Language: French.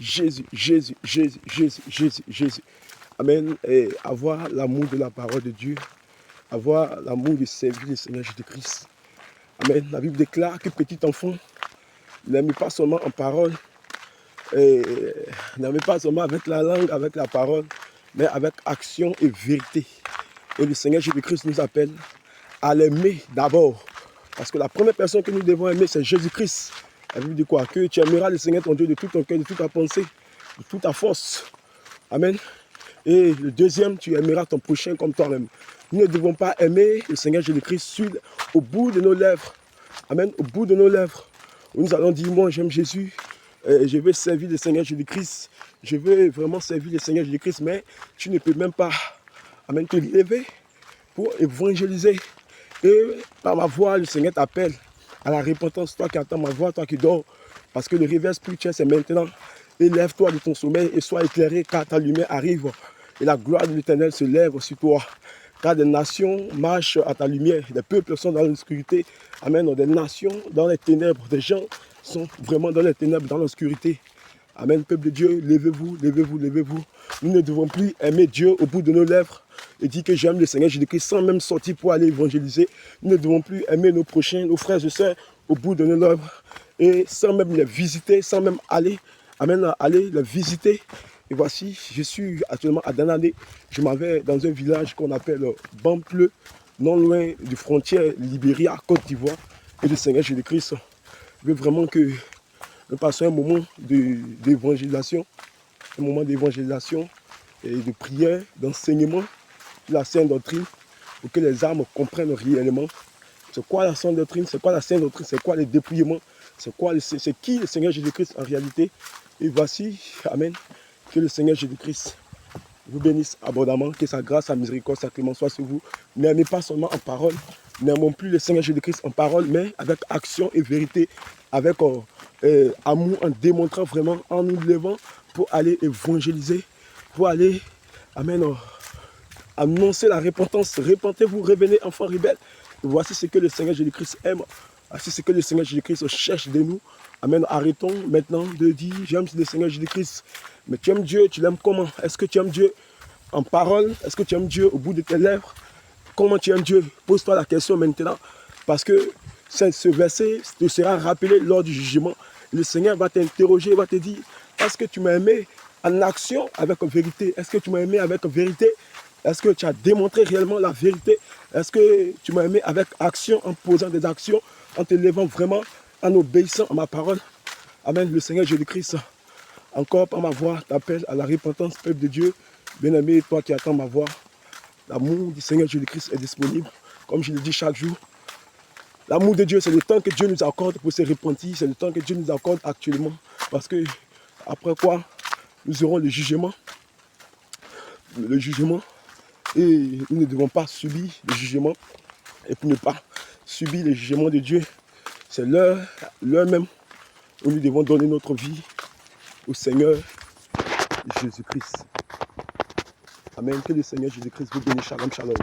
Jésus, Jésus, Jésus, Jésus, Jésus, Jésus. Amen. Et avoir l'amour de la parole de Dieu, avoir l'amour de servir le Seigneur Jésus-Christ. Amen. La Bible déclare que petit enfant n'aime pas seulement en parole, n'aime pas seulement avec la langue, avec la parole, mais avec action et vérité. Et le Seigneur Jésus-Christ nous appelle à l'aimer d'abord. Parce que la première personne que nous devons aimer, c'est Jésus-Christ. La Bible dit quoi? Que tu aimeras le Seigneur ton Dieu de tout ton cœur, de toute ta pensée, de toute ta force. Amen. Et le deuxième, tu aimeras ton prochain comme toi-même. Nous ne devons pas aimer le Seigneur Jésus-Christ au bout de nos lèvres. Amen. Au bout de nos lèvres. Nous allons dire, moi j'aime Jésus, je veux servir le Seigneur Jésus-Christ. Je veux vraiment servir le Seigneur Jésus-Christ, mais tu ne peux même pas, amen, te lever pour évangéliser. Et par ma voix, le Seigneur t'appelle à la repentance, toi qui attends ma voix, toi qui dors. Parce que le réveil spirituel, c'est maintenant. Élève-toi de ton sommeil et sois éclairé, car ta lumière arrive. Et la gloire de l'Éternel se lève sur toi. Car des nations marchent à ta lumière. Des peuples sont dans l'obscurité. Amen. Des nations dans les ténèbres. Des gens sont vraiment dans les ténèbres, dans l'obscurité. Amen. Peuple de Dieu, levez-vous, levez-vous, levez-vous. Nous ne devons plus aimer Dieu au bout de nos lèvres et dire que j'aime le Seigneur Jésus-Christ sans même sortir pour aller évangéliser. Nous ne devons plus aimer nos prochains, nos frères et sœurs au bout de nos lèvres et sans même les visiter, sans même aller, amen, aller les visiter. Et voici, je suis actuellement à Danané. Je m'en vais dans un village qu'on appelle Bampleu, non loin du frontière Libéria, Côte d'Ivoire. Et le Seigneur Jésus-Christ veut vraiment que nous passons un moment d'évangélisation, et de prière, d'enseignement de la Sainte Doctrine, pour que les âmes comprennent réellement c'est quoi la Sainte Doctrine, c'est quoi la Sainte Doctrine, c'est quoi les dépouillements, c'est qui le Seigneur Jésus-Christ en réalité. Et voici, amen, que le Seigneur Jésus-Christ vous bénisse abondamment, que sa grâce, sa miséricorde, sa clémence soit sur vous. N'aimez pas seulement en parole, n'aimons plus le Seigneur Jésus-Christ en parole, mais avec action et vérité, avec amour, en démontrant vraiment, en nous levant pour aller évangéliser, pour aller, amen, annoncer la repentance. Repentez-vous, revenez, enfants rebelles. Voici ce que le Seigneur Jésus-Christ aime. Voici ce que le Seigneur Jésus-Christ cherche de nous. Amen. Arrêtons maintenant de dire, j'aime le Seigneur Jésus-Christ. Mais tu aimes Dieu, tu l'aimes comment? Est-ce que tu aimes Dieu en parole? Est-ce que tu aimes Dieu au bout de tes lèvres? Comment tu aimes Dieu? Pose-toi la question maintenant. Parce que ce verset te sera rappelé lors du jugement. Le Seigneur va t'interroger, va te dire, est-ce que tu m'as aimé en action avec vérité? Est-ce que tu m'as aimé avec vérité? Est-ce que tu as démontré réellement la vérité? Est-ce que tu m'as aimé avec action, en posant des actions, en te levant vraiment, en obéissant à ma parole? Amen. Le Seigneur Jésus-Christ, encore par ma voix, t'appelle à la repentance, peuple de Dieu. Bien-aimé, toi qui attends ma voix, l'amour du Seigneur Jésus-Christ est disponible, comme je le dis chaque jour. L'amour de Dieu, c'est le temps que Dieu nous accorde pour se repentir, c'est le temps que Dieu nous accorde actuellement. Parce que, après quoi, nous aurons le jugement. Le jugement. Et nous ne devons pas subir le jugement. Et pour ne pas subir le jugement de Dieu, c'est l'heure même où nous devons donner notre vie au Seigneur Jésus-Christ. Amen. Que le Seigneur Jésus-Christ vous bénisse. Shalom, shalom.